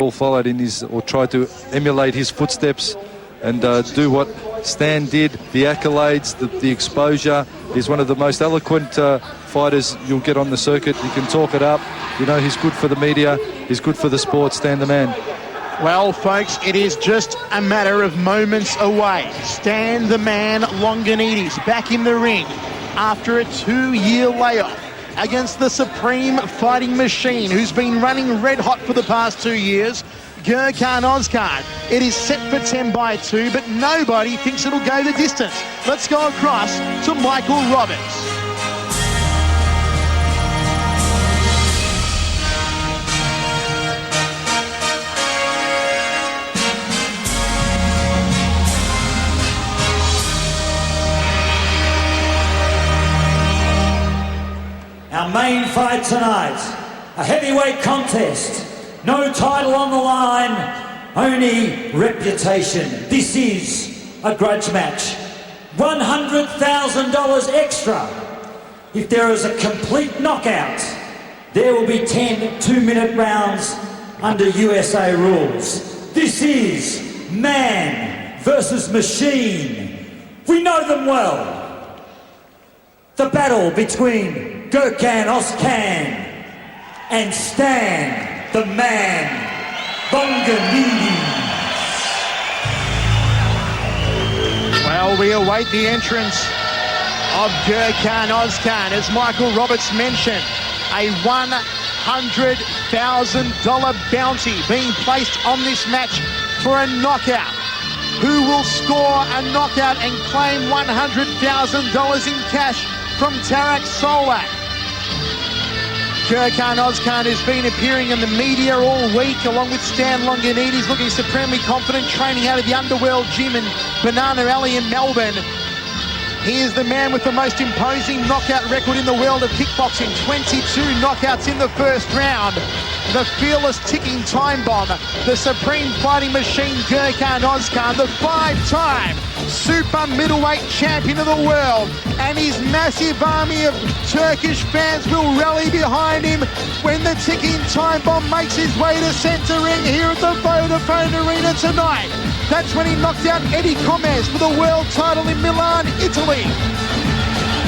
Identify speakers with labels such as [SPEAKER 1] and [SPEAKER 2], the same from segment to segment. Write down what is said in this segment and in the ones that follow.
[SPEAKER 1] all followed in his, or tried to emulate his footsteps and do what Stan did, the accolades, the exposure. He's one of the most eloquent fighters you'll get on the circuit. He can talk it up. You know, he's good for the media. He's good for the sport. Stan the man.
[SPEAKER 2] Well, folks, it is just a matter of moments away. Stan the man Longinidis back in the ring after a 2-year layoff against the supreme fighting machine who's been running red hot for the past 2 years, Gurkan Ozkan. It is set for 10 by 2, but nobody thinks it'll go the distance. Let's go across to Michael Roberts.
[SPEAKER 3] Our main fight tonight, a heavyweight contest. No title on the line, only reputation. This is a grudge match. $100,000 extra. If there is a complete knockout, there will be 10 2-minute rounds under USA rules. This is man versus machine. We know them well. The battle between Gurkan Ozkan and Stan the man Longinidis.
[SPEAKER 2] Well, we await the entrance of Gurkan Ozkan. As Michael Roberts mentioned, a $100,000 bounty being placed on this match for a knockout. Who will score a knockout and claim $100,000 in cash from Tarak Solak? Gurkan Ozkan has been appearing in the media all week along with Stan Longinidis, looking supremely confident, training out of the Underworld Gym in Banana Alley in Melbourne. He is the man with the most imposing knockout record in the world of kickboxing, 22 knockouts in the first round. The fearless ticking time bomb, the supreme fighting machine Gurkan Ozkan, the 5-time super middleweight champion of the world, and his massive army of Turkish fans will rally behind him when the ticking time bomb makes his way to centre ring here at the Vodafone Arena tonight. That's when he knocked out Eddie Comes for the world title in Milan, Italy.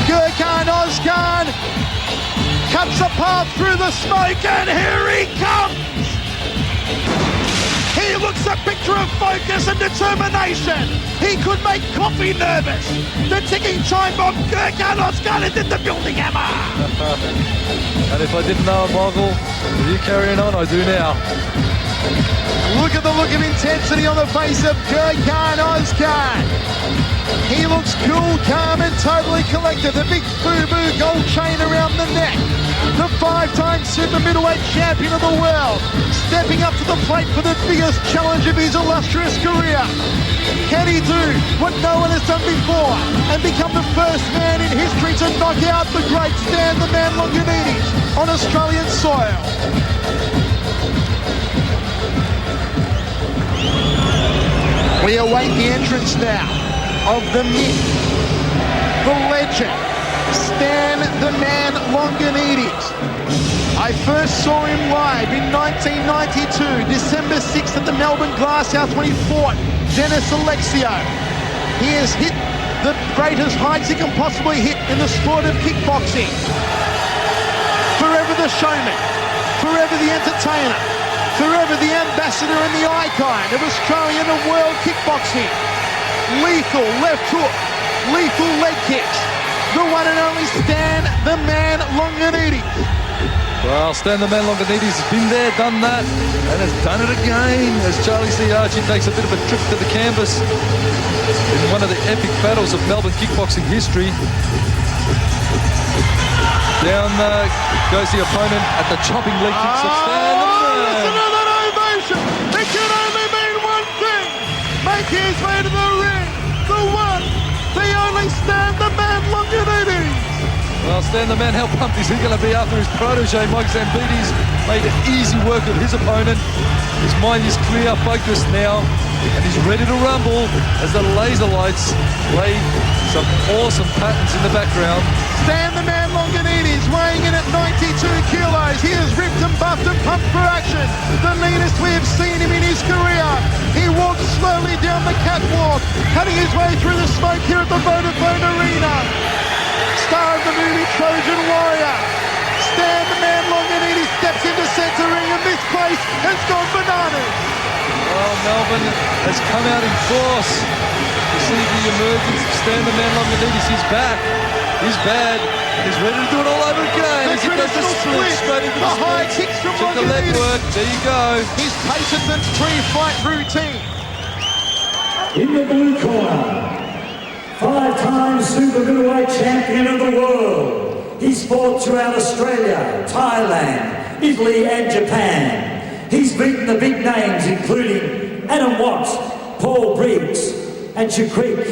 [SPEAKER 2] Gurkan Ozkan cuts a path through the smoke, and here he comes! He looks a picture of focus and determination. He could make coffee nervous. The ticking time bomb, Gurkan Ozkan, is in the building, Emma.
[SPEAKER 1] And if I didn't know it, Michael, with you carrying on, I do now.
[SPEAKER 2] Look at the look of intensity on the face of Gurkan Ozkan. He looks cool, calm and totally collected. The big boo-boo gold chain around the neck. The 5-time super middleweight champion of the world, stepping up to the plate for the biggest challenge of his illustrious career. Can he do what no one has done before and become the first man in history to knock out the great Stan the man Longinidis on Australian soil? We await the entrance now of the myth, the legend, Stan the man Longinidis. I first saw him live in 1992, December 6th at the Melbourne Glasshouse when he fought Dennis Alexio. He has hit the greatest heights he can possibly hit in the sport of kickboxing. Forever the showman, forever the entertainer, forever the ambassador and the icon of Australian and world kickboxing. Lethal left hook, lethal leg kicks. The one and only Stan the man Longinidis.
[SPEAKER 1] Well, Stan the man Longinidis has been there, done that, and has done it again as Charlie C. Archie takes a bit of a trip to the canvas in one of the epic battles of Melbourne kickboxing history. Down goes the opponent at the chopping leg kicks of Stan the man.
[SPEAKER 2] Listen to that ovation! It can only mean one thing! Make his way to the ring! The one, the only Stan the man Longinidis!
[SPEAKER 1] Well, Stan the man, how pumped is he going to be after his protege, Mike Zambides, made an easy work of his opponent. His mind is clear, focused now, and he's ready to rumble as the laser lights play some awesome patterns in the background.
[SPEAKER 2] Stan the man Longinidis weighing in at 92 kilos. He is ripped and buffed and pumped for action. The leanest we have seen him in his career. He walks slowly down the catwalk, cutting his way through the smoke here at the Vodafone Arena. Star of the movie Trojan Warrior. Stan the Man Longinidis steps into centre ring, and this place has gone bananas.
[SPEAKER 1] Well, Melbourne has come out in force to see the emergence of Stan the Man Longinidis. He's back. He's bad. He's ready to do it all over again.
[SPEAKER 2] The
[SPEAKER 1] As he does the split straight into
[SPEAKER 2] the high
[SPEAKER 1] split.
[SPEAKER 2] kicks from
[SPEAKER 1] Check the leg
[SPEAKER 2] Longinidis.
[SPEAKER 1] work. There you go.
[SPEAKER 2] His patience and pre-fight routine.
[SPEAKER 3] In the blue corner, 5-time super middleweight champion of the world. He's fought throughout Australia, Thailand, Italy and Japan. He's beaten the big names including Adam Watts, Paul Briggs and Chakrik.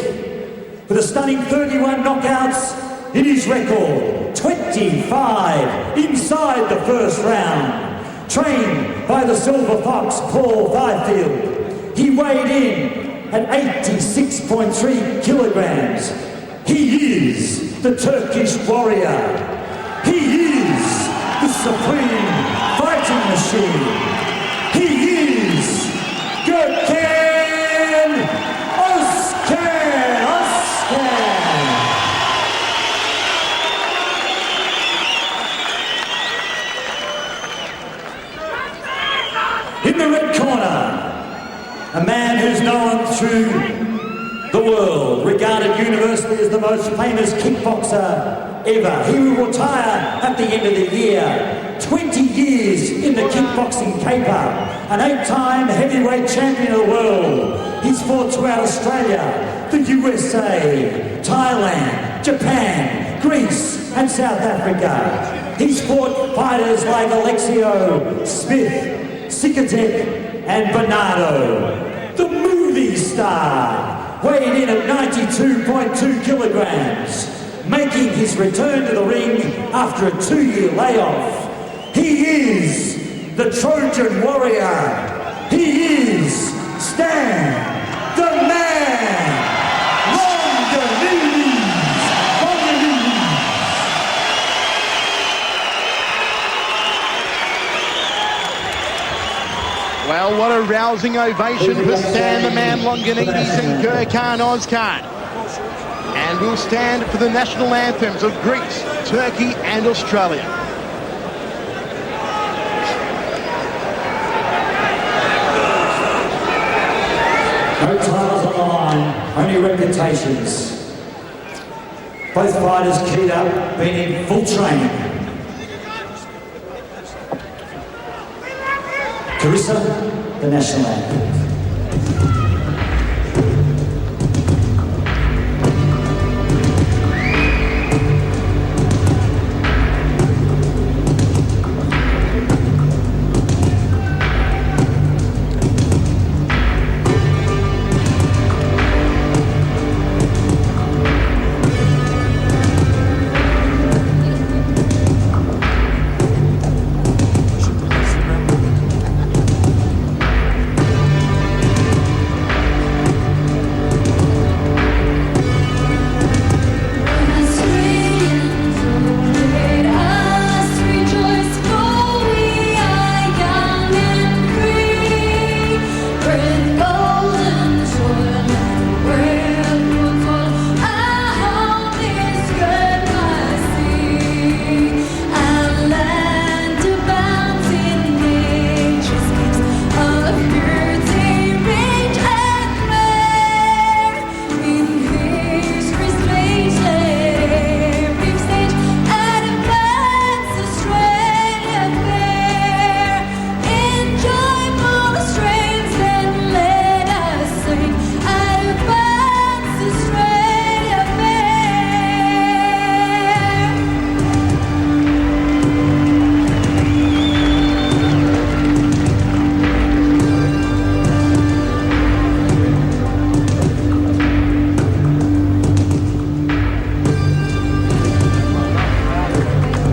[SPEAKER 3] With a stunning 31 knockouts in his record, 25 inside the first round. Trained by the Silver Fox, Paul Fifield. He weighed in at 86.3 kilograms. He is the Turkish warrior. He is the supreme fighting machine. He is Gurkan Ozkan. In the red corner, a man who's known through the world, regarded universally as the most famous kickboxer ever. He will retire at the end of the year. 20 years in the kickboxing caper, an 8-time heavyweight champion of the world. He's fought throughout Australia, the USA, Thailand, Japan, Greece and South Africa. He's fought fighters like Alexio, Smith, Sikatek and Bernardo. The movie star, weighed in at 92.2 kilograms, making his return to the ring after a 2-year layoff. He is the Trojan warrior. He is Stan the Man Longinidis.
[SPEAKER 2] Well, what a rousing ovation for Stan the Man Longinidis and Gurkan Ozkan. And we'll stand for the national anthems of Greece, Turkey and Australia.
[SPEAKER 3] No titles on the line, only reputations. Both fighters keyed up, been in full training. Carissa, the national anthem.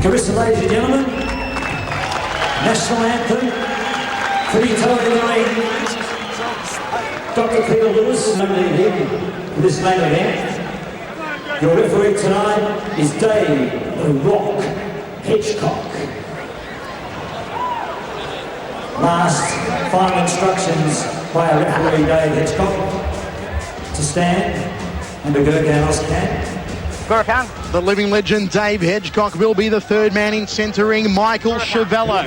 [SPEAKER 3] Carissa, ladies and gentlemen, national anthem, Finito in the ring. Dr. Peter Lewis, nominated here for this main event. Your referee tonight is Dave The Rock Hitchcock. Last final instructions by our referee Dave Hitchcock to stand under Gurkan Ozkan.
[SPEAKER 2] Gurkan. The living legend Dave Hitchcock will be the third man in centering. Michael Chiavello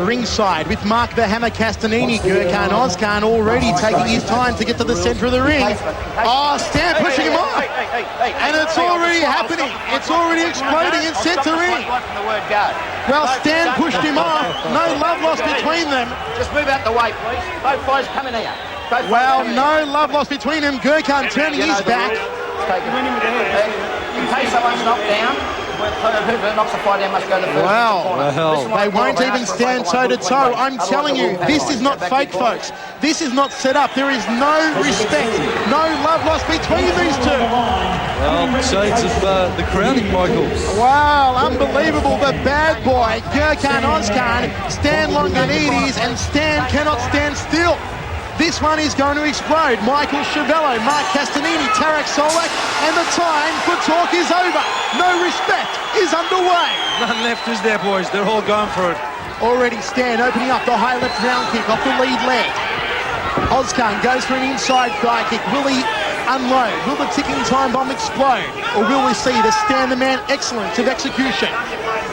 [SPEAKER 2] ringside with Mark the Hammer Castanini. Gurkan Ozkan already taking his time to get to the centre of the ring. Oh, Stan pushing him off. And it's already happening. It's already exploding in centre ring. Well, Stan pushed him off. No love lost between them.
[SPEAKER 4] Just move out the way, please. Both boys coming here.
[SPEAKER 2] Well, no love lost between them. Gurkan turning his back.
[SPEAKER 4] In case someone's knocked down, whoever knocks the fight down must go to the first.
[SPEAKER 2] Well, they won't even stand toe-to-toe. I'm telling you, this is not fake, folks. This is not set up. There is no respect, no love lost between these two.
[SPEAKER 1] Well, shades of the crowning, Michael.
[SPEAKER 2] Wow, unbelievable. The bad boy, Gurkan Ozkan, Stan Longinidis, and Stan cannot stand still. This one is going to explode. Michael Chiavello, Mark Castanini, Tarek Solak, and the time for talk is over. No respect is underway.
[SPEAKER 5] None left, is there, boys? They're all going for it.
[SPEAKER 2] Already Stan opening up the high left round kick off the lead leg. Ozkan goes for an inside thigh kick. Will he unload? Will the ticking time bomb explode? Or will we see the Stan the man excellence of execution?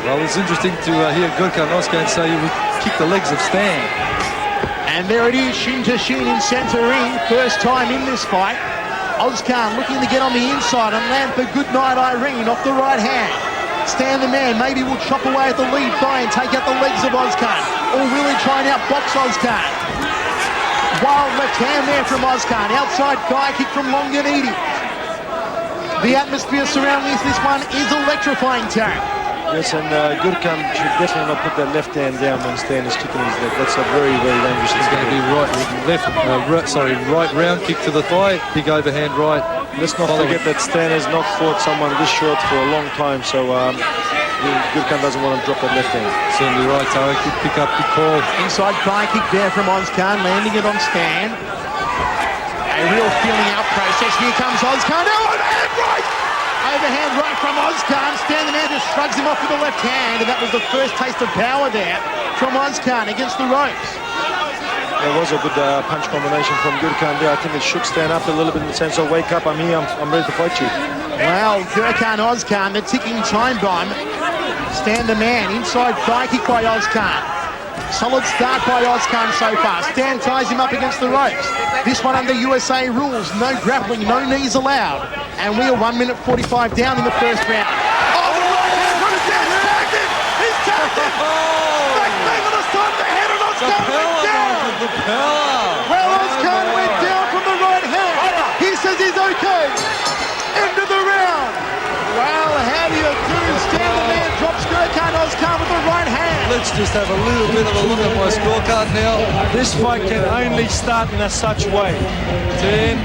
[SPEAKER 1] Well, it's interesting to hear Gurkan Ozkan say he would kick the legs of Stan.
[SPEAKER 2] And there it is, shin to shin in centre ring. First time in this fight. Ozkan looking to get on the inside and land for Goodnight Irene off the right hand. Stan the man maybe will chop away at the lead thigh and take out the legs of Ozkan. Or will he try and outbox Ozkan? Wild left hand there from Ozkan. Outside thigh kick from Longinidis. The atmosphere surrounding this one is electrifying, Tarek.
[SPEAKER 5] Yes, and Gurkan should definitely not put that left hand down when Stan is kicking his leg. That's a very, very dangerous thing.
[SPEAKER 1] It's going to be right round kick to the thigh, big overhand right.
[SPEAKER 5] Let's not forget that Stan has not fought someone this short for a long time, so Gurkan doesn't want to drop that left hand.
[SPEAKER 1] Certainly right, Tarek. Good pick up, good call.
[SPEAKER 2] Inside thigh kick there from Ozkan, landing it on Stan. A real feeling out process. Here comes Ozkan. Oh, overhand right! Overhand right from Ozkan. Stan the man just shrugs him off with the left hand, and that was the first taste of power there from Ozkan against the ropes.
[SPEAKER 5] There was a good punch combination from Gurkan there. I think it shook Stan up a little bit in the sense of wake up, I'm here, I'm ready to fight you.
[SPEAKER 2] Well, Gurkan Ozkan, the ticking time bomb. Stan the man, inside thigh kick by Ozkan. Solid start by Ozkan so far. Stan ties him up against the ropes. This one under USA rules, no grappling, no knees allowed. And we are 1 minute 45 down in the first round. Oh, the right hand from Stan, he's tagged him! He's tagged him! Back leg on the side of the head, and Ozkan went down! Well, Ozkan went down from the right hand. He says he's okay. End of the round. Well, how do you do? Stan the man drops Gurkan Ozkan with the right hand.
[SPEAKER 1] Let's just have a little bit of a look at my scorecard now.
[SPEAKER 5] This fight can only start in a such way.
[SPEAKER 1] 10, 9.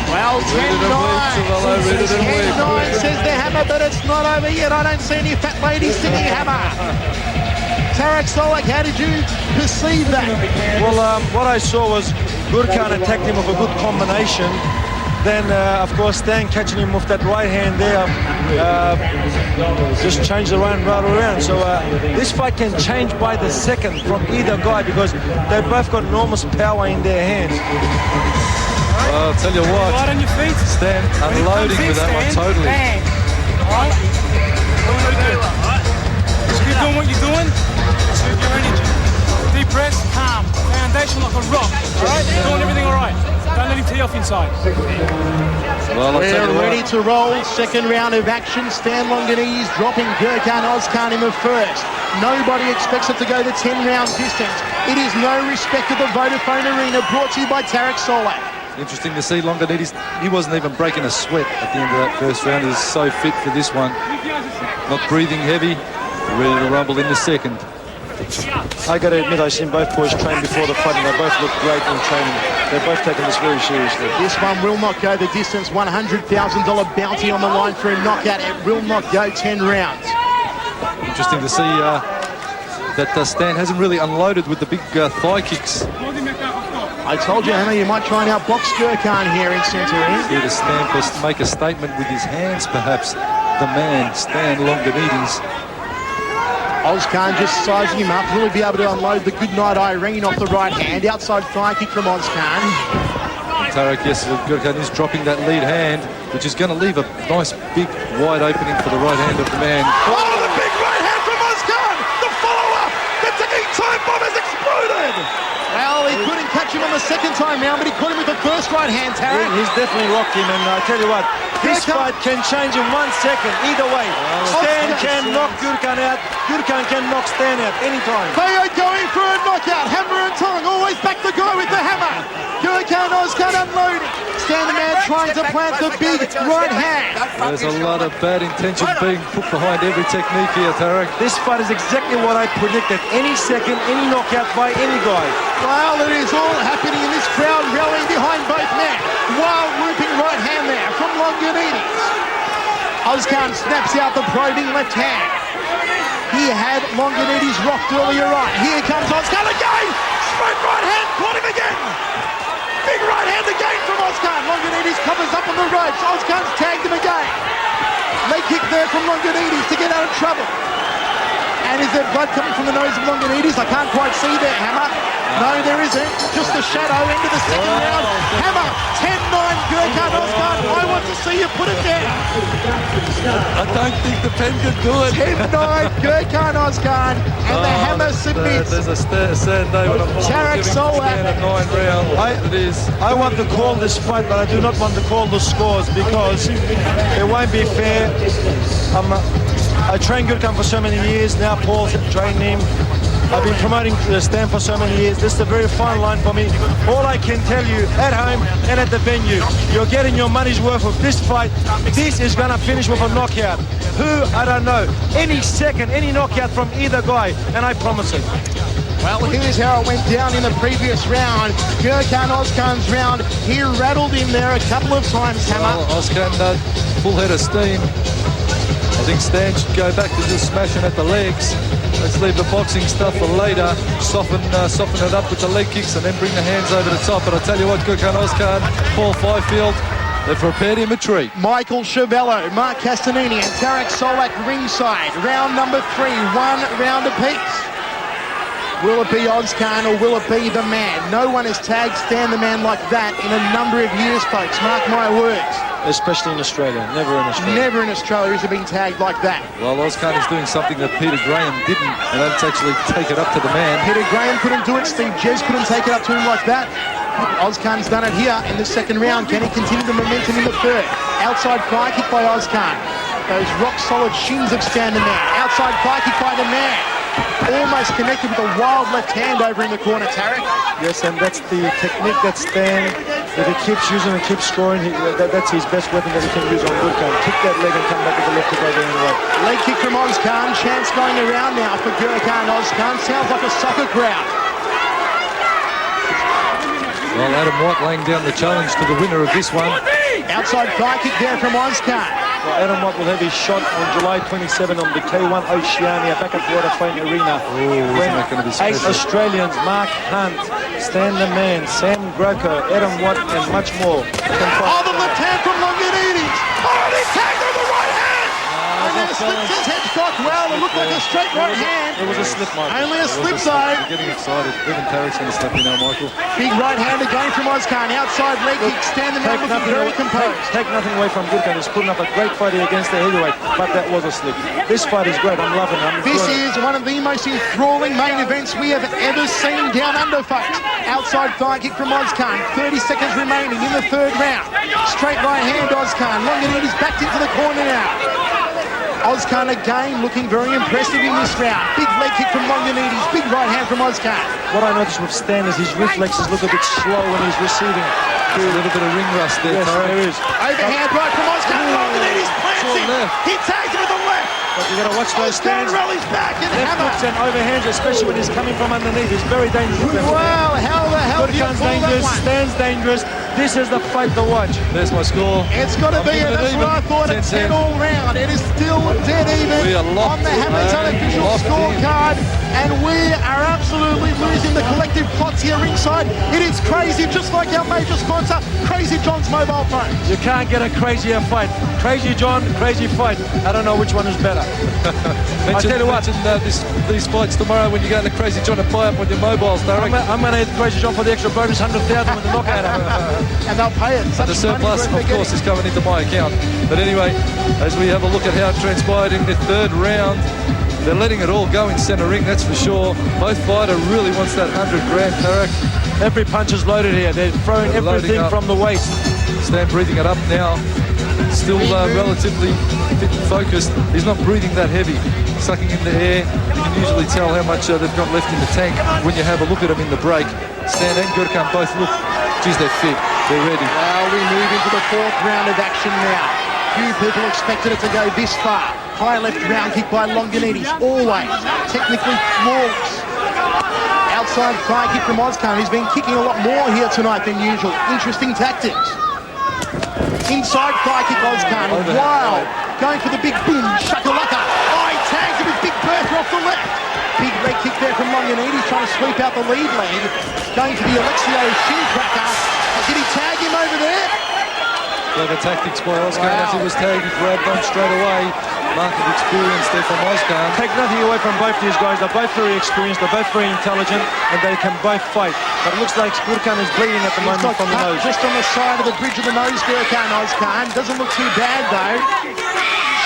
[SPEAKER 2] Well, 10-9 says the Hammer, but it's not over yet. I don't see any fat ladies singing Hammer. Tarek Solak, how did you perceive that?
[SPEAKER 5] Well, what I saw was Gurkan attacked him with a good combination. Then, of course, Stan catching him with that right hand there just changed the round right around. So this fight can change by the second from either guy because they've both got enormous power in their hands.
[SPEAKER 1] Well, I'll tell you what,
[SPEAKER 6] right on your feet.
[SPEAKER 1] Stan unloading with that one totally.
[SPEAKER 6] Bang. All right. Just keep doing what you're doing. Just keep your energy. Deep breath, calm. Foundation like a rock. All right? You're doing everything all right. Don't let him tee off inside.
[SPEAKER 1] Well, I'll tell you
[SPEAKER 2] We're ready
[SPEAKER 1] what.
[SPEAKER 2] to roll. Second round of action. Stan Longinidis dropping Gurkan Ozkan in the first. Nobody expects it to go the 10-round distance. It is no respect of the Vodafone Arena, brought to you by Tarek Solak.
[SPEAKER 1] Interesting to see Longinidis. He wasn't even breaking a sweat at the end of that first round. He's so fit for this one. Not breathing heavy. Ready to rumble in the second.
[SPEAKER 5] I got to admit, I've seen both boys train before the fight, and they both look great in training. They're both taking this very seriously.
[SPEAKER 2] This one will not go the distance. $100,000 bounty on the line for a knockout. It will not go 10 rounds.
[SPEAKER 1] Interesting to see that Stan hasn't really unloaded with the big thigh kicks.
[SPEAKER 2] I told you, Hannah, you might try and outbox Gurkan here in centre ring.
[SPEAKER 1] Here to Stan make a statement with his hands, perhaps. the man, Stan Longinidis.
[SPEAKER 2] Ozkan just sizing him up. Will he be able to unload the Goodnight Irene off the right hand? Outside thigh kick from Ozkan.
[SPEAKER 1] Tarek, yes, Gurkan is dropping that lead hand, which is going to leave a nice big wide opening for the right hand of the man.
[SPEAKER 2] Oh, the big right hand from Ozkan! The follow-up! The ticking time bomb has exploded! Well, he couldn't catch him on the second time round, but he caught him with the first right hand, Tarek.
[SPEAKER 5] He's definitely rocked him, and I tell you what, this fight can change in 1 second, either way. Stan can knock Gurkan out, Gurkan can knock Stan out anytime.
[SPEAKER 2] They are going for a knockout, hammer and tongue, always back the guy with the hammer. Gurkan Ozkan unloading. Stan the man trying to plant the big right hand.
[SPEAKER 1] There's a lot of bad intention being put behind every technique here, Tarek.
[SPEAKER 5] This fight is exactly what I predicted. Any second, any knockout by any guy.
[SPEAKER 2] Well, it is all happening in this crowd, rallying behind both men. Wild looping right hand there from Longinidis. Ozkan snaps out the probing left hand. He had Longinidis rocked earlier on. Here comes Ozkan again! Straight right hand, caught him again! Big right hand again from Ozkan. Longinidis covers up on the ropes. Ozkan's tagged him again. Leg kick there from Longinidis to get out of trouble. And is there blood coming from the nose of Longinidis? I can't quite see there, Hammer. No, there isn't. Just a shadow into the second round. Hammer, 10-9, Gurkan Ozkan. I want to see you put it down.
[SPEAKER 1] I don't think the pen can do it.
[SPEAKER 2] 10-9, Gurkan Ozkan. And the hammer submits.
[SPEAKER 1] There's a sad day when I'm
[SPEAKER 2] Tarek
[SPEAKER 1] giving
[SPEAKER 2] Solak.
[SPEAKER 1] Stan a 9 round. It is.
[SPEAKER 5] I want to call this fight, but I do not want to call the scores because it won't be fair. I trained Gurkan for so many years. Now Paul's training him. I've been promoting Stan for so many years. This is a very fine line for me. All I can tell you at home and at the venue, you're getting your money's worth of this fight. This is going to finish with a knockout. Who? I don't know. Any second, any knockout from either guy, and I promise it.
[SPEAKER 2] Well, here's how it went down in the previous round. Gurkan Ozkan's round. He rattled him there a couple of times, Hammer.
[SPEAKER 1] Well, Ozkan, full head of steam. I think Stan should go back to just smashing at the legs. Let's leave the boxing stuff for later. Soften it up with the leg kicks and then bring the hands over the top. But I tell you what, Gurkan Ozkan, Paul Fifield, they've prepared him a treat.
[SPEAKER 2] Michael Chiavello, Mark Castanini and Tarek Solak ringside. Round number 3, 1 round apiece. Will it be Ozkan or will it be the man? No one has tagged Stan the man like that in a number of years, folks. Mark my words.
[SPEAKER 5] Especially in Australia. Never in Australia.
[SPEAKER 2] Never in Australia has it been tagged like that.
[SPEAKER 1] Well, Ozkan is doing something that Peter Graham didn't, and that's actually take it up to the man.
[SPEAKER 2] Peter Graham couldn't do it. Steve Jez couldn't take it up to him like that. Ozkan's done it here in the second round. Can he continue the momentum in the third? Outside fly kick by Ozkan. Those rock-solid shins of Stan the man. Outside fly kick by the man. Almost connected with a wild left hand over in the corner, Tarek.
[SPEAKER 5] Yes, and that's the technique that Stan, if he keeps using and keeps scoring, that's his best weapon that he can use on Gurkan. Kick that leg and come back with the left hook over anyway.
[SPEAKER 2] Leg kick from Ozkan. Chance going around now for Gurkan Ozkan. Sounds like a soccer crowd.
[SPEAKER 1] Well, Adam White laying down the challenge to the winner of this one.
[SPEAKER 2] Outside thigh kick there from Ozkan.
[SPEAKER 5] Well, Adam White will have his shot on July 27 on the K1 Oceania back at Waterfront Arena. When
[SPEAKER 1] that going to be
[SPEAKER 5] 8
[SPEAKER 1] special?
[SPEAKER 5] Australians, Mark Hunt, Stan the Man, Sam Greco, Adam White and much more.
[SPEAKER 2] Oh, the left hand from Longinidis. Oh, and he tagged on the right hand. And then slipped his headstock. Well, it looked like a straight right hand.
[SPEAKER 5] It was a slip, Michael.
[SPEAKER 2] Only a slip zone.
[SPEAKER 1] You're getting excited. Even Tarek's going to slap you now, Michael.
[SPEAKER 2] Big right hand again from Ozkan. Outside leg kick. Stand the man looking very composed.
[SPEAKER 5] Take nothing away from Gurkan. He's putting up a great fight here against the heavyweight, but that was a slip. This fight is great. I'm loving it.
[SPEAKER 2] This is one of the most enthralling main events we have ever seen down under, folks. Outside thigh kick from Ozkan. 30 seconds remaining in the third round. Straight right hand, Ozkan. Longinidis backed into the corner now. Ozkan again looking very impressive in this round. Big leg kick from Longinidis. Big right hand from Ozkan.
[SPEAKER 5] What I noticed with Stan is his reflexes look a bit slow when he's receiving.
[SPEAKER 1] A little bit of ring rust there,
[SPEAKER 5] Yes,
[SPEAKER 1] Tarek.
[SPEAKER 5] there is.
[SPEAKER 2] Overhand right from Ozkan. Longinidis plants
[SPEAKER 1] all
[SPEAKER 2] him.
[SPEAKER 1] left.
[SPEAKER 2] He tags him with the left.
[SPEAKER 5] But you got to watch those
[SPEAKER 2] Ozkan
[SPEAKER 5] stands.
[SPEAKER 2] rallies back and
[SPEAKER 5] Left
[SPEAKER 2] hammer.
[SPEAKER 5] hooks and overhands, especially when he's coming from underneath. He's very dangerous.
[SPEAKER 2] Well, how the hell do you
[SPEAKER 5] Gurkan's
[SPEAKER 2] call that
[SPEAKER 5] dangerous,
[SPEAKER 2] one?
[SPEAKER 5] Stan's dangerous. This is the fight to watch.
[SPEAKER 1] There's my score.
[SPEAKER 2] It's got to
[SPEAKER 1] I'm
[SPEAKER 2] be,
[SPEAKER 1] giving
[SPEAKER 2] and
[SPEAKER 1] it
[SPEAKER 2] that's
[SPEAKER 1] even.
[SPEAKER 2] what I thought, a 10 all round. It is still dead even
[SPEAKER 1] We are locked
[SPEAKER 2] on the Hammer's
[SPEAKER 1] in.
[SPEAKER 2] unofficial
[SPEAKER 1] Locked in.
[SPEAKER 2] scorecard, and we are absolutely losing the collective plots here in ringside. It is Crazy, just like our major sponsor, Crazy John's mobile phone.
[SPEAKER 5] You can't get a crazier fight. Crazy John, crazy fight. I don't know which one is better. I tell you what.
[SPEAKER 1] These fights tomorrow when you go to Crazy John and buy up on your mobiles, Derek.
[SPEAKER 5] I'm going to hit Crazy John for the extra bonus, 100,000 with the knockout.
[SPEAKER 2] And they'll pay it.
[SPEAKER 1] The surplus, of course, is coming into my account. But anyway, as we have a look at how it transpired in the third round, they're letting it all go in centre ring, that's for sure. Both fighter really wants that 100 grand, Tarek.
[SPEAKER 5] Every punch is loaded here. They're throwing everything from the waist.
[SPEAKER 1] Stan breathing it up now. Still relatively fit and focused. He's not breathing that heavy. Sucking in the air. You can usually tell how much they've got left in the tank when you have a look at them in the break. Stan and Gurkan both look, geez, they're fit. They're ready.
[SPEAKER 2] Well, we move into the fourth round of action now. Few people expected it to go this far. High left round kick by Longinidis, always technically flawless. Outside thigh kick from Ozkan, who's been kicking a lot more here tonight than usual. Interesting tactics. Inside thigh kick Ozkan, wow. Going for the big boom, shakalaka. Oh, he tags him with big Bertha off the left. Big leg kick there from Longinidis, trying to sweep out the lead leg. Going for the Alexio shin cracker. Did he tag him over there?
[SPEAKER 1] Clever tactics by Ozkan as he was tagged. He grabbed on straight away. Mark of experience there from Ozkan.
[SPEAKER 5] Take nothing away from both these guys. They're both very experienced, they're both very intelligent, and they can both fight. But it looks like Gurkan is bleeding at the moment from the nose.
[SPEAKER 2] Just on the side of the bridge of the nose, Gurkan Ozkan. Doesn't look too bad though.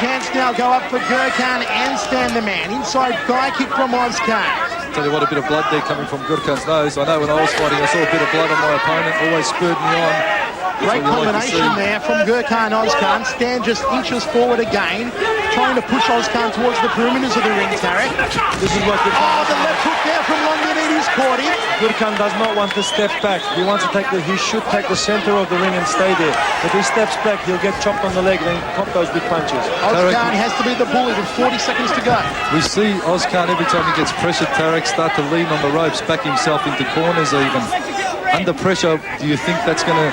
[SPEAKER 2] Chance now go up for Gurkan and Stan the man. Inside thigh kick from Ozkan.
[SPEAKER 1] Tell you what, a bit of blood there coming from Gurkan's nose. I know when I was fighting, I saw a bit of blood on my opponent. Always spurred me on.
[SPEAKER 2] Great combination there from Gurkan Ozkan. Stan just inches forward again, trying to push Ozkan towards the perimeters of the ring, Tarek.
[SPEAKER 5] This is what Gurkan
[SPEAKER 2] the left hook there from Longinidis caught him.
[SPEAKER 5] Gurkan does not want to step back. He wants to he should take the center of the ring and stay there. If he steps back, he'll get chopped on the leg and cop those big punches.
[SPEAKER 2] Ozkan has to be the bully with 40 seconds to go.
[SPEAKER 1] We see Ozkan every time he gets pressured, Tarek, start to lean on the ropes, back himself into corners even. Under pressure, do you think that's going to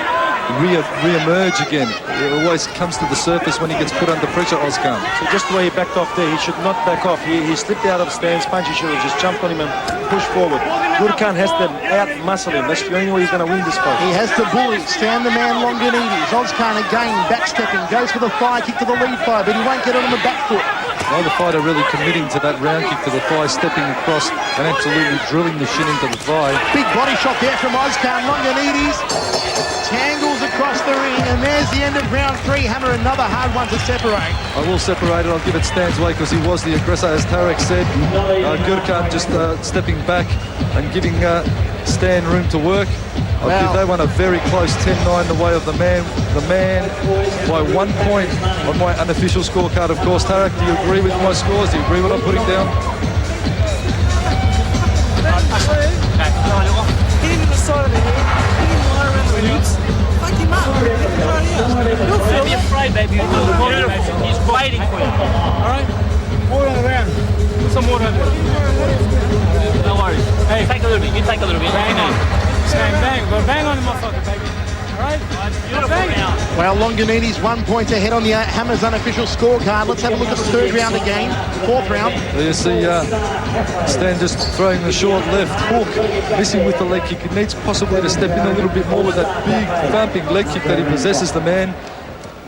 [SPEAKER 1] re-emerge again? It always comes to the surface when he gets put under pressure, Ozkan.
[SPEAKER 5] So just the way he backed off there, he should not back off. He slipped out of Stan's punch. He should have just jumped on him and pushed forward. Gurkan has to out-muscle him. That's the only way he's going to win this fight.
[SPEAKER 2] He has to bully. Stan the man Longinidis. Ozkan again backstepping. Goes for the thigh kick to the lead thigh, but he won't get it on the back foot.
[SPEAKER 1] Well, the fighter really committing to that round kick to the thigh, stepping across and absolutely drilling the shin into the thigh.
[SPEAKER 2] Big body shot there from Ozkan. Longinidis tangles across the ring, and there's the end of round 3. Hammer, another hard one to separate.
[SPEAKER 1] I will separate it. I'll give it Stan's way because he was the aggressor, as Tarek said. Gurkan just stepping back and giving Stan room to work. I'll give that one a very close 10-9 the way of the man. The man by 1 point on my unofficial scorecard, of course. Tarek, do you agree with my scores? Do you agree with what I'm putting down?
[SPEAKER 6] Hit him in the side of the head, hit him low around the ribs, fuck him up.
[SPEAKER 4] Don't be afraid, baby. He's waiting for you.
[SPEAKER 6] Alright? Water around. Put some water over there.
[SPEAKER 4] No worries. Hey, take a little bit. You take a little bit.
[SPEAKER 6] Bang on. Bang, but bang on the motherfucker, baby. Alright? Bang.
[SPEAKER 2] Well, Longinidis 1 point ahead on the Hammer's unofficial scorecard. Let's have a look at the third round again. Fourth round.
[SPEAKER 1] There you see Stan just throwing the short left hook, missing with the leg kick. He needs possibly to step in a little bit more with that big thumping leg kick that he possesses, the man.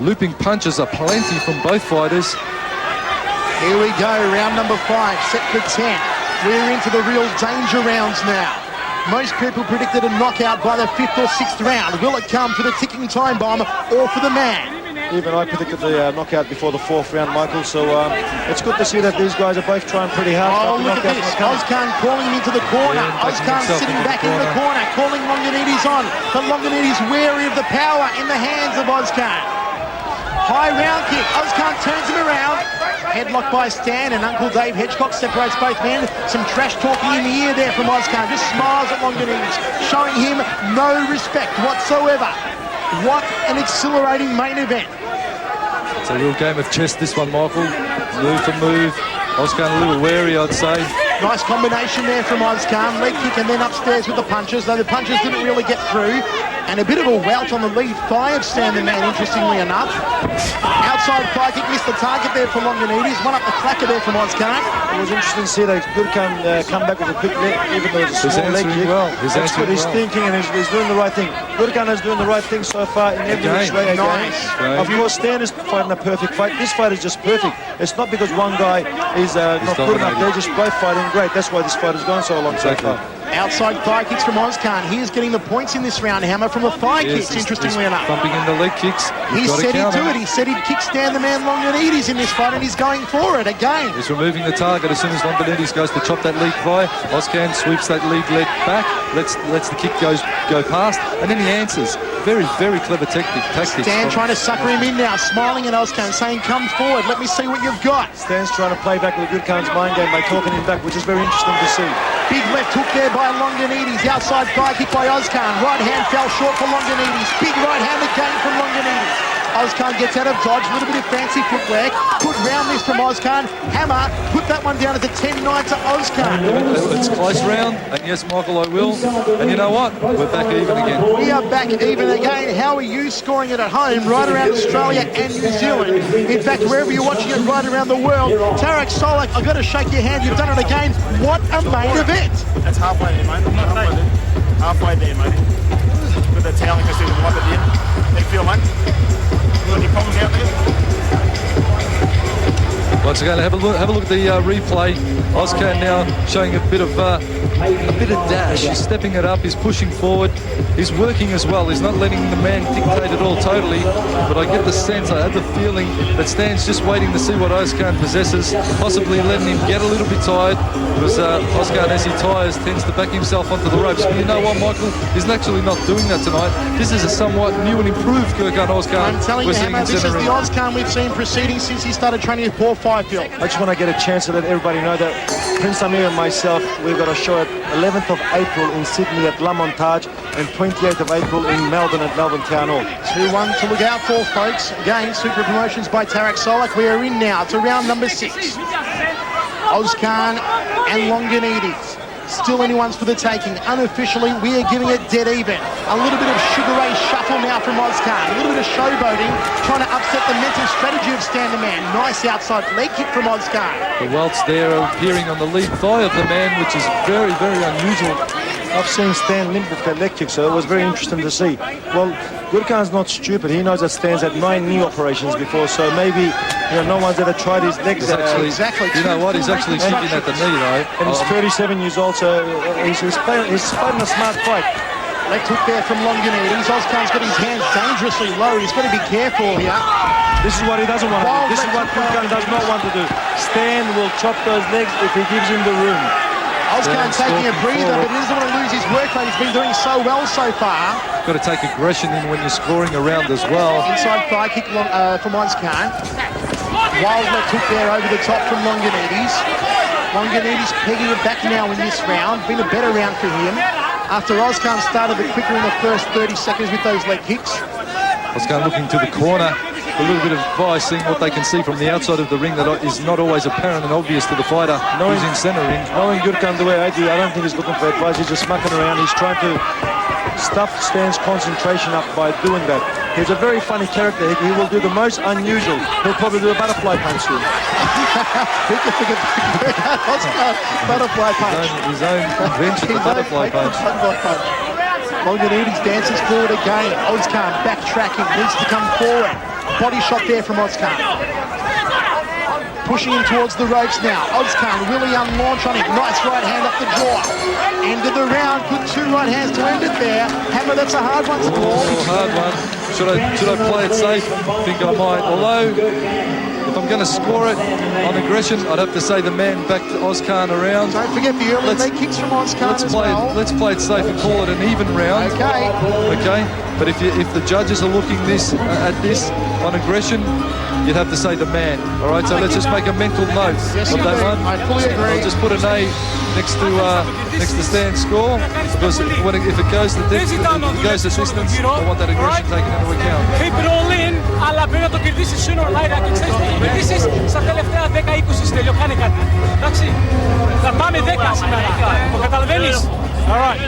[SPEAKER 1] Looping punches are plenty from both fighters.
[SPEAKER 2] Here we go, round number 5, set for 10. We're into the real danger rounds now. Most people predicted a knockout by the 5th or 6th round. Will it come for the ticking time bomb or for the man?
[SPEAKER 5] Even I predicted the knockout before the 4th round, Michael, so it's good to see that these guys are both trying pretty hard.
[SPEAKER 2] Oh, look at this. Ozkan calling him into the corner. Ozkan sitting back in the corner, calling Longinidis on. But Longinidis wary of the power in the hands of Ozkan. High round kick. Ozkan turns him around. Headlock by Stan, and Uncle Dave Hedgecock separates both men. Some trash talking in the ear there from Ozkan. Just smiles at Longinidis, showing him no respect whatsoever. What an exhilarating main event.
[SPEAKER 1] It's a real game of chess, this one, Michael. Move for move. Ozkan a little wary, I'd say.
[SPEAKER 2] Nice combination there from Ozkan. Leg kick and then upstairs with the punches, though the punches didn't really get through. And a bit of a welt on the lead thigh of Stan the man, interestingly enough. Outside thigh kick, missed the target there for Longinidis. One up the clacker there from Ozkan.
[SPEAKER 5] It was interesting to see that Gurkan come back with a quick leg, even though it's a small leg kick. That's good. He's thinking and he's doing the right thing. Gurkan is doing the right thing so far in every which way. Of course, Stan is fighting a perfect fight. This fight is just perfect. It's not because one guy is not good enough. They're just both fighting great. That's why this fight has gone so long so far.
[SPEAKER 2] Outside thigh kicks from Ozkan. He is getting the points in this round, Hammer, from the thigh kicks, interestingly enough.
[SPEAKER 1] Thumping in the leg kicks.
[SPEAKER 2] He said he'd do it. He said he'd kick Stan the man Longinidis in this fight, and he's going for it again.
[SPEAKER 1] He's removing the target as soon as Longinidis goes to chop that lead thigh. Ozkan sweeps that lead leg back, lets the kick go past, and then he answers. Very, very clever tactics.
[SPEAKER 2] Stan trying to sucker him in now, smiling at Ozkan, saying, come forward, let me see what you've got.
[SPEAKER 5] Stan's trying to play back with Gurkan's mind game by talking him back, which is very interesting to see.
[SPEAKER 2] Big left hook there by Longinidis. Outside thigh kick by Ozkan. Right hand fell short for Longinidis. Big right hand again from Longinidis. Ozkan gets out of dodge. A little bit of fancy footwork. Good round this from Ozkan. Hammer put that one down as a 10-9 to Ozkan.
[SPEAKER 1] It's a close round, and yes, Michael, I will. And you know what? We're back even again.
[SPEAKER 2] We are back even again. How are you scoring it at home, right around Australia and New Zealand? In fact, wherever you're watching it, right around the world. Tarek Solak, I've got to shake your hand. You've done it again. What a main event.
[SPEAKER 7] That's halfway there, mate. Halfway there, mate. With the towel, because there's a wipe at the end. How do you feel, mate? Any problems out there?
[SPEAKER 1] Once again, have a look at the replay. Ozkan now showing a bit of dash. He's stepping it up. He's pushing forward. He's working as well. He's not letting the man dictate it all totally. But I get the sense, I have the feeling that Stan's just waiting to see what Ozkan possesses, possibly letting him get a little bit tired, because Ozkan, as he tires, tends to back himself onto the ropes. But you know what, Michael? He's actually not doing that tonight. This is a somewhat new and improved Gurkan Ozkan.
[SPEAKER 2] I'm telling you, Hammer, this is the Ozkan we've seen proceeding since he started training with Paul Fifield.
[SPEAKER 5] I just want to get a chance to let everybody know that Prince Amir and myself, we've got a show at 11th of April in Sydney at La Montage and 28th of April in Melbourne at Melbourne Town Hall.
[SPEAKER 2] 2-1 to look out for, folks. Again, super promotions by Tarek Solak. We are in now to round number 6. Ozkan and Longinidis. Still anyone's for the taking. Unofficially, we are giving it dead even. A little bit of Sugar Ray shuffle now from Ozkan. A little bit of showboating, trying to upset the mental strategy of Stan the Man. Nice outside leg kick from Ozkan.
[SPEAKER 1] The welts there appearing on the lead thigh of the man, which is very, very unusual.
[SPEAKER 5] I've seen Stan limp with that leg kick, so it was very interesting to see. Well, Gurkan's not stupid. He knows that Stan's had 9 knee operations before, so maybe no one's ever tried his legs.
[SPEAKER 2] Exactly.
[SPEAKER 1] You know what? He's actually kicking at the knee, though.
[SPEAKER 5] And he's 37 years old, so he's fighting a smart fight.
[SPEAKER 2] Leg hook there from Longinidis. Ozkan's got his hands dangerously low. He's got to be careful here.
[SPEAKER 5] This is what he doesn't want to do. This is what Gurkan does not want to do. Stan will chop those legs if he gives him the room.
[SPEAKER 2] Ozkan taking a breather, but he doesn't want to lose his work rate. He's been doing so well so far.
[SPEAKER 1] Got to take aggression in when you're scoring a round as well.
[SPEAKER 2] Inside thigh kick from Ozkan. Wild left hook there over the top from Longinidis. Longinidis pegging it back now in this round. Been a better round for him. After Ozkan started the quicker in the first 30 seconds with those leg kicks.
[SPEAKER 1] Ozkan looking to the corner. A little bit of advice, seeing what they can see from the outside of the ring that is not always apparent and obvious to the fighter who's in centre ring.
[SPEAKER 5] Knowing Gurkan the way I do, I don't think he's looking for advice. He's just mucking around. He's trying to stuff Stan's concentration up by doing that. He's a very funny character. He will do the most unusual. He'll probably do a butterfly punch soon.
[SPEAKER 2] Butterfly punch.
[SPEAKER 1] His own invention, the butterfly punch.
[SPEAKER 2] Longinidis dances forward again. Ozkan backtracking, needs to come forward. Body shot there from Ozkan. Pushing him towards the ropes now. Ozkan, really launch on him. Nice right hand up the jaw. End of the round. Good 2 right hands to end it there. Hammer, that's a hard one to call.
[SPEAKER 1] Oh, hard one. Should I play it safe? I think I might. Although, if I'm going to score it on aggression, I'd have to say the man back to Ozkan around.
[SPEAKER 2] Don't forget the early leg kicks from Ozkan as well.
[SPEAKER 1] Let's play it safe and call it an even round.
[SPEAKER 2] Okay.
[SPEAKER 1] But if the judges are looking at this on aggression, you'd have to say the man. All right, so let's just make a mental note of that one.
[SPEAKER 2] I fully agree.
[SPEAKER 1] I'll just put an A next to Stan's score, because if it goes the distance, I want that aggression taken into account.
[SPEAKER 6] Keep it all in, αλλά πρέπει να το κερδίσεις sooner or later. Και ξέρεις, το κερδίσεις στα τελευταία 10-20 στέλιο, κάνε κάτι. Εντάξει, θα πάμε 10 σήμερα. Το καταλαβαίνεις? All right.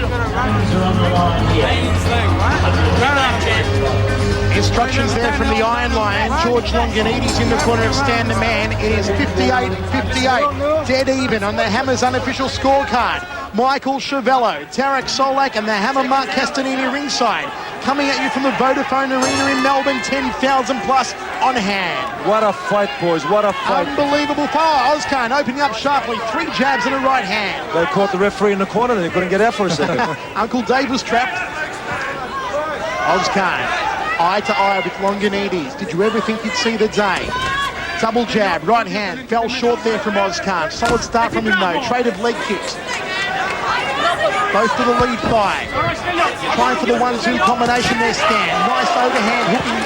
[SPEAKER 2] Instructions there from the Iron Lion. George Longinidis in the corner of Stan the Man. It is 58-58. Dead even on the Hammer's unofficial scorecard. Michael Chiavello, Tarek Solak and the Hammer Mark Castanini ringside. Coming at you from the Vodafone Arena in Melbourne, 10,000 plus on hand.
[SPEAKER 5] What a fight, boys. What a fight.
[SPEAKER 2] Unbelievable power. Ozkan opening up sharply. 3 jabs and a right hand.
[SPEAKER 5] They caught the referee in the corner and they couldn't get out for a second.
[SPEAKER 2] Uncle Dave was trapped. Ozkan, eye to eye with Longinidis. Did you ever think you'd see the day? Double jab, right hand. Fell short there from Ozkan. Solid start from him though. Trade of leg kicks. Both to the lead thigh. Trying for the 1-2 combination there, Stan. Nice overhand hooking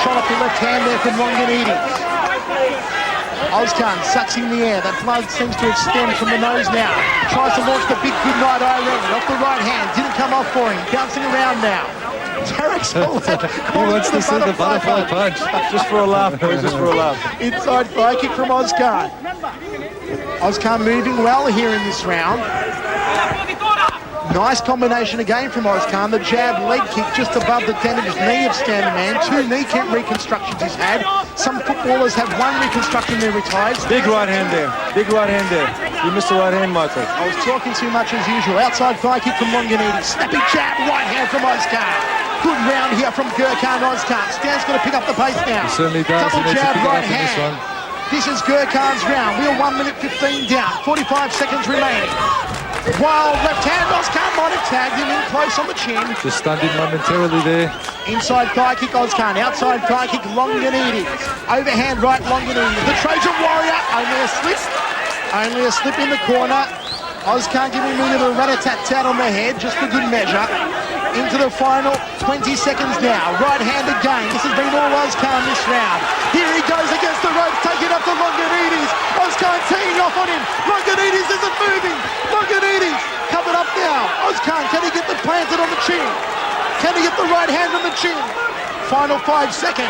[SPEAKER 2] shot off the left hand there from Longinidis. Ozkan sucks in the air. That blood seems to extend from the nose now. Tries to launch the big good night Irene off the right hand. Didn't come off for him. Bouncing around now. Tarek Solak.
[SPEAKER 1] He wants to see the butterfly punch.
[SPEAKER 5] Just for a laugh, boys. Just for a laugh.
[SPEAKER 2] Inside thigh kick from Ozkan. Ozkan moving well here in this round. Nice combination again from Ozkan. The jab leg kick just above the damaged knee of Stan the Man. 2 kneecap reconstructions he's had. Some footballers have 1 reconstruction they're retired.
[SPEAKER 5] Big right hand there. Big right hand there. You missed the right hand, Michael.
[SPEAKER 2] I was talking too much as usual. Outside thigh kick from Longinidis. Snappy jab, right hand from Ozkan. Good round here from Gurkan Ozkan. Stan's going to pick up the pace now.
[SPEAKER 1] He certainly does.
[SPEAKER 2] Double
[SPEAKER 1] He needs to
[SPEAKER 2] jab,
[SPEAKER 1] pick it
[SPEAKER 2] right
[SPEAKER 1] up in this
[SPEAKER 2] hand.
[SPEAKER 1] one.
[SPEAKER 2] This is Gurkan's round. We're 1 minute 15 down. 45 seconds remaining. Wild left hand. Ozkan might have tagged him in close on the chin.
[SPEAKER 1] Just stunned him momentarily there.
[SPEAKER 2] Inside thigh kick Ozkan. Outside thigh kick Longinidis. Overhand right Longinidis. The Trojan Warrior. Only a slip. Only a slip in the corner. Ozkan giving him a bit of a rat-a-tat-tat on the head, just for good measure. Into the final 20 seconds now. Right hand again. This has been all Ozkan this round. Here he goes against the ropes, taking up to Longinidis. Ozkan teeing off on him. Longinidis isn't moving. Longinidis covered up now. Ozkan, can he get the planted on the chin? Can he get the right hand on the chin? Final 5 seconds.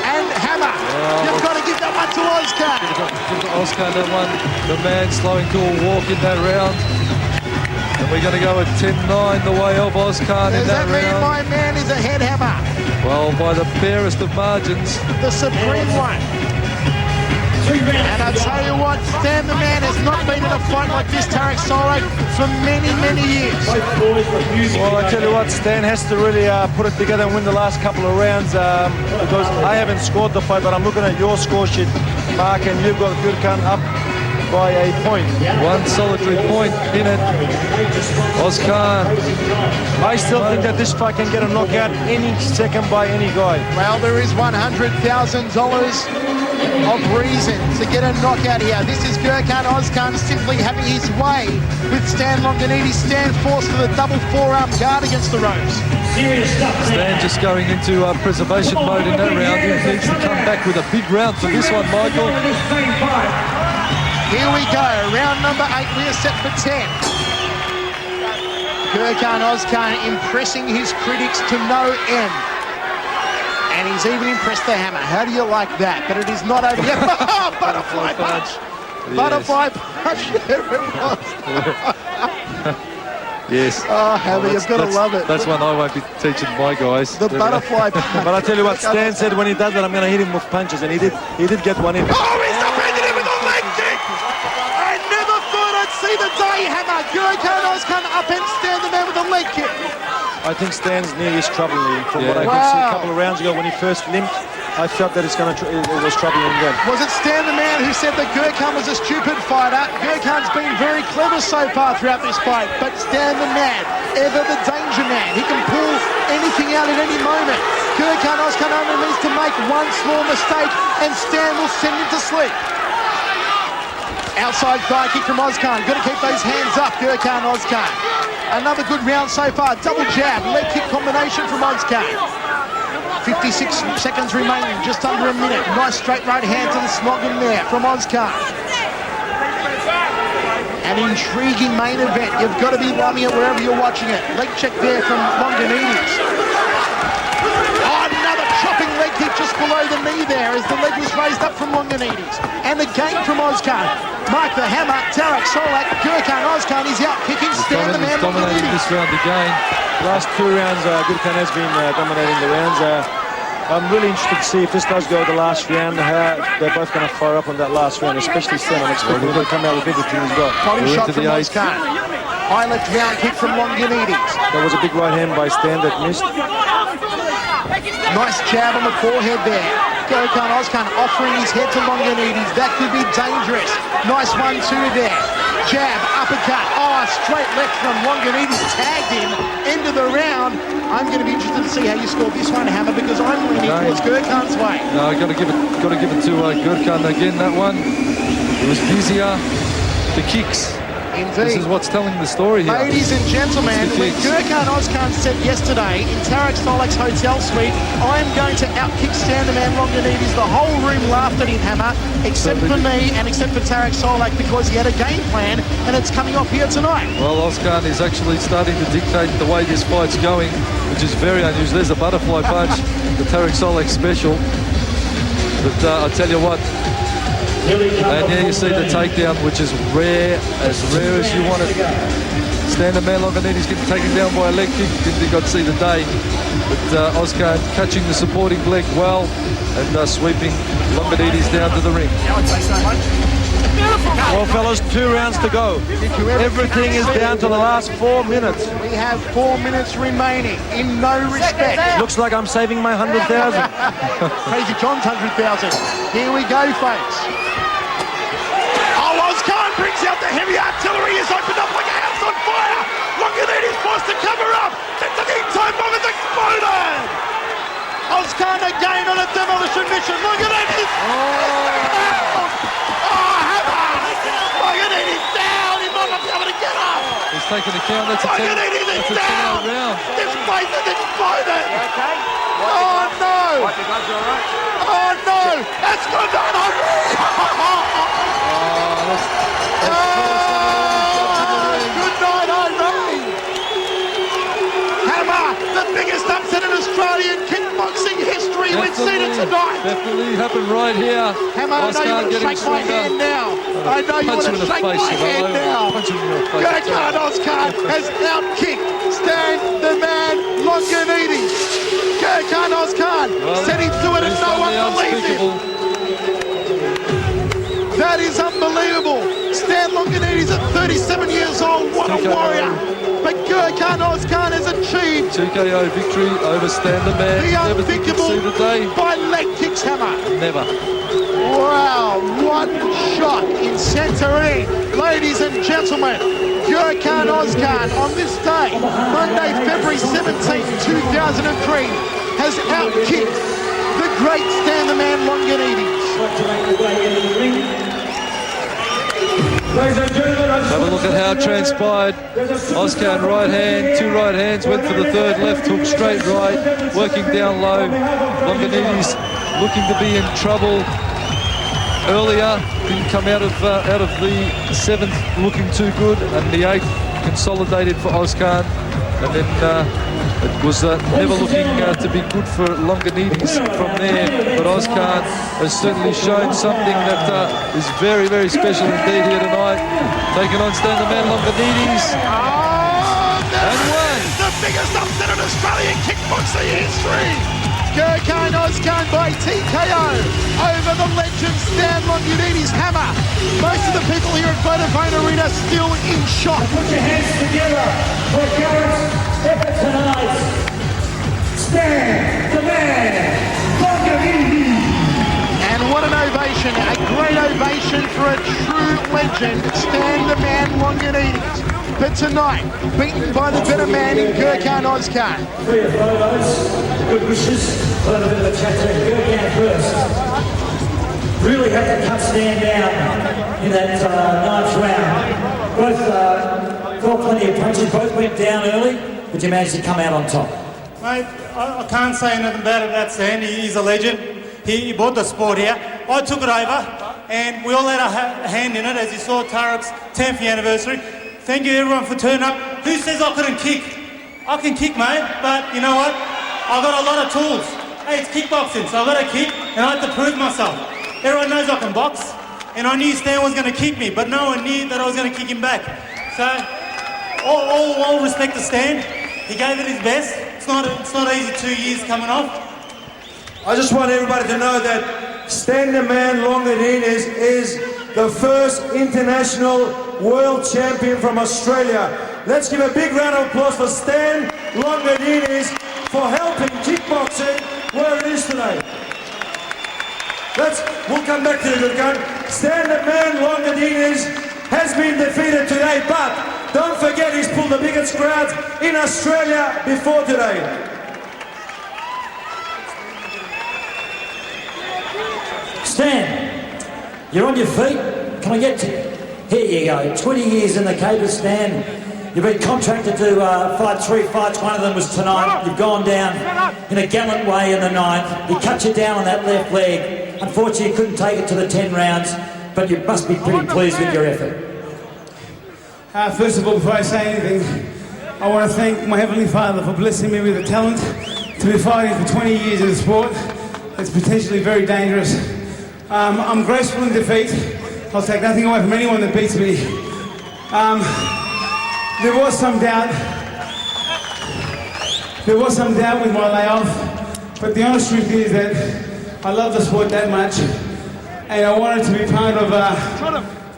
[SPEAKER 2] And hammer. You've got to give that one to Ozkan.
[SPEAKER 1] Give Ozkan that one. The man slowing to a walk in that round. And we're going to go at 10-9 the way of Ozkan in that
[SPEAKER 2] Does that mean
[SPEAKER 1] round.
[SPEAKER 2] my man is a head hammer?
[SPEAKER 1] Well, by the barest of margins.
[SPEAKER 2] The supreme one. And I tell you what, Stan the Man has not been in a fight like this, Tarek Solak, for many, many years.
[SPEAKER 5] Well, I tell you what, Stan has to really put it together and win the last couple of rounds because I haven't scored the fight, but I'm looking at your score sheet, Mark, and you've got Gurkan up by a point.
[SPEAKER 1] 1 solitary point in it. Ozkan.
[SPEAKER 5] I still think that this fight can get a knockout any second by any guy.
[SPEAKER 2] Well, there is $100,000 of reason to get a knockout here. This is Gurkan Ozkan simply having his way with Stan Longinidis. Stan forced to the double forearm guard against the ropes.
[SPEAKER 1] Stan just going into preservation mode in that round. He needs to come back with a big round for this one, Michael.
[SPEAKER 2] Here we go, round number 8, we are set for 10. Gurkan Ozkan impressing his critics to no end. And he's even impressed the hammer. How do you like that? But it is not over yet. Butterfly punch. Yes. Butterfly punch. There it was.
[SPEAKER 1] Yes.
[SPEAKER 2] Oh, Hammer, you've got to love it.
[SPEAKER 1] That's one I won't be teaching my guys.
[SPEAKER 2] The butterfly punch.
[SPEAKER 5] But I tell you what, Stan said when he does that, I'm going to hit him with punches, and he did get one in.
[SPEAKER 2] Oh, he's defended him with a leg kick. I never thought I'd see the day, Hammer. Gurkan Ozkan up and Stan the Man with a leg kick.
[SPEAKER 5] I think Stan's knee is troubling him. From what I could see a couple of rounds ago when he first limped, I felt that it was troubling him then.
[SPEAKER 2] Was it Stan the Man who said that Gurkan was a stupid fighter? Gurkan's been very clever so far throughout this fight, but Stan the Man, ever the danger man. He can pull anything out at any moment. Gurkan Ozkan only needs to make one small mistake and Stan will send him to sleep. Outside thigh kick from Ozkan. Got to keep those hands up, Gurkan Ozkan. Another good round so far. Double jab, leg kick combination from Ozkan. 56 seconds remaining, just under a minute. Nice straight right hand to the slogan there from Ozkan. An intriguing main event. You've got to be loving it wherever you're watching it. Leg check there from Longinidis. Oh, another chopping leg kick just below the knee there as the leg was raised up from Longinidis. And again from Ozkan. Mark the hammer, Tarek Solak, Gurkan Ozkan is out kicking Stan the Man.
[SPEAKER 1] Dominating this round again.
[SPEAKER 5] Last 2 rounds, Gurkan has been dominating the rounds. I'm really interested to see if this does go the last round, how they're both going to fire up on that last round, especially Stan. I'm expecting him to come out with everything he's got.
[SPEAKER 2] Body shot from Ozkan. High left round kick from Longinidis.
[SPEAKER 5] That was a big right hand by Stan that missed.
[SPEAKER 2] Nice jab on the forehead there. Gurkan Ozkan offering his head to Longinidis. That could be dangerous. Nice 1-2 there. Jab, uppercut. Oh, straight left from Longinidis. Tagged him. End of the round. I'm going to be interested to see how you score this one, Hammer, because I'm leaning towards Gurkan's way.
[SPEAKER 1] No, got to give it to Gurkan again. That one. It was busier. The kicks.
[SPEAKER 2] Indeed.
[SPEAKER 1] This is what's telling the story here.
[SPEAKER 2] Ladies and gentlemen, when Gurkan Ozkan said yesterday in Tarek Solek's hotel suite, I'm going to outkick Stan the Man Longinidis, the whole room laughed at him, Hammer, except for me and except for Tarek Solek, because he had a game plan and it's coming off here tonight.
[SPEAKER 1] Well, Ozkan is actually starting to dictate the way this fight's going, which is very unusual. There's a butterfly punch, the Tarek Solek special. But I tell you what, and here you see the takedown, which is rare as you want it. Stan the Man Longinidis getting taken down by a leg kick. Didn't think I'd see the day. But Ozkan catching the supporting leg well and sweeping Longinidis down to the ring.
[SPEAKER 5] Well, fellas, 2 rounds to go. Everything is down to the last 4 minutes.
[SPEAKER 2] We have 4 minutes remaining, in no respect.
[SPEAKER 5] Looks like I'm saving my 100,000.
[SPEAKER 2] Crazy John's 100,000. Here we go, folks. Oh, Ozkan brings out the heavy artillery. He's opened up like a house on fire. Longinidis forced to cover up. The ticking time bomb has exploded. Ozkan again on a demolition mission. Longinidis. Longinidis down. He might not be able to get up.
[SPEAKER 1] He's taking a count. That's a 10-out round.
[SPEAKER 2] This place is exploded. Okay. Oh no. Oh no. That's gone down hungry. Good night, Irene. Hammer, the biggest upset in Australian kickboxing history. We've seen it tonight.
[SPEAKER 1] Definitely happened right here.
[SPEAKER 2] Hammer, I know you want to shake my hand now. I know you want to shake my hand now. Gurkan Ozkan has outkicked Stan the Man Longinidis. Gurkan Ozkan said he'd do it and no one believed him. That is unbelievable. Stan Longinidis at 37 years old, what a warrior. But Gurkan Ozkan has achieved
[SPEAKER 1] TKO victory over Stan the Man.
[SPEAKER 2] the
[SPEAKER 1] Never think you'd see
[SPEAKER 2] unthinkable
[SPEAKER 1] the day.
[SPEAKER 2] by leg kicks, Hammer.
[SPEAKER 1] Never.
[SPEAKER 2] Wow, what shot in Santorini. Ladies and gentlemen, Gurkan Ozkan on this day, Monday, February 17th, 2003, has outkicked the great Stan the Man Longinidis.
[SPEAKER 1] Have a look at how it transpired. Ozkan right hand, 2 right hands, went for the 3rd left hook, straight right, working down low. Longinidis looking to be in trouble earlier, didn't come out of the 7th looking too good, and the 8th consolidated for Ozkan, and then it was never looking to be good for Longinidis from there, but Ozkan has certainly shown something that is very, very special indeed here tonight, taking on Stan the Man Longinidis, and won.
[SPEAKER 2] The biggest upset in Australian kickboxing history. Gurkan Ozkan by TKO over the legend Stan Longinidis. Hammer. Most of the people here at Vodafone Arena still in shock.
[SPEAKER 3] Put your hands together for Garrett's effort tonight. Stan the Man Longinidis.
[SPEAKER 2] And what an ovation, a great ovation for a true legend, Stan the Man Longinidis. But tonight, beaten by the better man in Gurkan Ozkan.
[SPEAKER 3] 3 photos, good wishes, a little bit of a chat to Gurkan first. Really had to cut Stan down in that 9th round. Both got plenty of punches, both went down early, but you managed to come out on top.
[SPEAKER 8] Mate, I can't say nothing bad about Stan. He's a legend. He brought the sport here. I took it over, and we all had a hand in it, as you saw Tarek's 10th anniversary. Thank you everyone for turning up. Who says I couldn't kick? I can kick, mate, but you know what? I've got a lot of tools. Hey, it's kickboxing, so I've got to kick, and I have to prove myself. Everyone knows I can box, and I knew Stan was going to kick me, but no one knew that I was going to kick him back. So, all respect to Stan. He gave it his best. It's not easy 2 years coming off.
[SPEAKER 5] I just want everybody to know that Stan the Man Longinidis is the first international world champion from Australia. Let's give a big round of applause for Stan Longinidis for helping kickboxing where it is today. We'll come back to you, Gurkan. Stan the Man Longinidis has been defeated today, but don't forget he's pulled the biggest crowds in Australia before today.
[SPEAKER 3] Stan, you're on your feet. Can I get to you? Here you go. 20 years in the cage, Stan. You've been contracted to fight 3 fights. One of them was tonight. You've gone down in a gallant way in the 9th. He cut you down on that left leg. Unfortunately, you couldn't take it to the 10 rounds, but you must be pretty pleased with your effort.
[SPEAKER 8] First of all, before I say anything, I want to thank my Heavenly Father for blessing me with the talent to be fighting for 20 years in the sport. It's potentially very dangerous. I'm graceful in defeat. I'll take nothing away from anyone that beats me. There was some doubt. There was some doubt with my layoff, but the honest truth is that I love the sport that much, and I wanted to be part of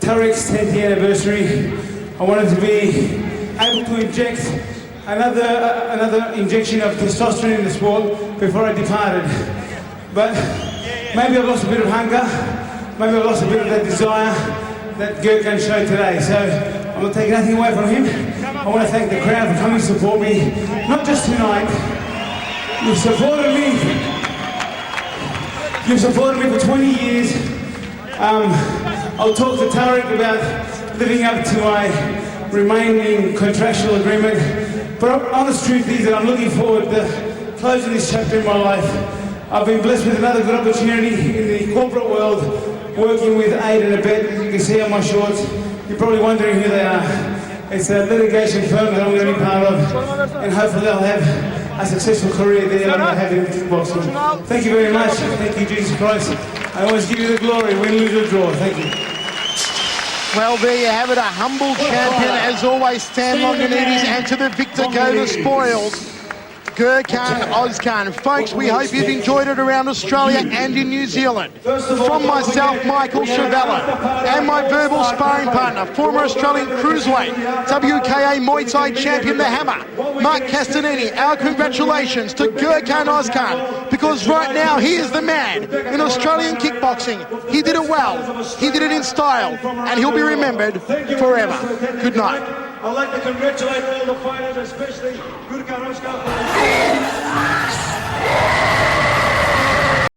[SPEAKER 8] Tarek's 10th anniversary. I wanted to be able to inject another injection of testosterone in the sport before I departed. But maybe I've lost a bit of hunger, maybe I've lost a bit of that desire that Gurkan showed today. So I'm not taking nothing away from him. I want to thank the crowd for coming to support me, not just tonight. You've supported me. You've supported me for 20 years. I'll talk to Tarek about living up to my remaining contractual agreement. But the honest truth is that I'm looking forward to closing this chapter in my life. I've been blessed with another good opportunity in the corporate world, working with Aid and Abet, as you can see on my shorts. You're probably wondering who they are. It's a litigation firm that I'm going to be part of, and hopefully they'll have a successful career there like I have in kickboxing. Thank you very much. Thank you, Jesus Christ. I always give you the glory, win, lose or draw. Thank you.
[SPEAKER 2] Well, there you have it, a humble champion, as always, Stan Longinidis, and to the victor go the spoils. Gurkan Ozkan. Folks, we hope you've enjoyed it around Australia and in New Zealand. From myself, Michael Chavello, and my verbal sparring partner, former Australian cruiserweight, WKA Muay Thai champion, The Hammer, Mark Castanini, our congratulations to Gurkan Ozkan, because right now he is the man in Australian kickboxing. He did it well, he did it in style, and he'll be remembered forever. Good night.
[SPEAKER 5] I'd like to congratulate all the fighters, especially Gurkan Ozkan.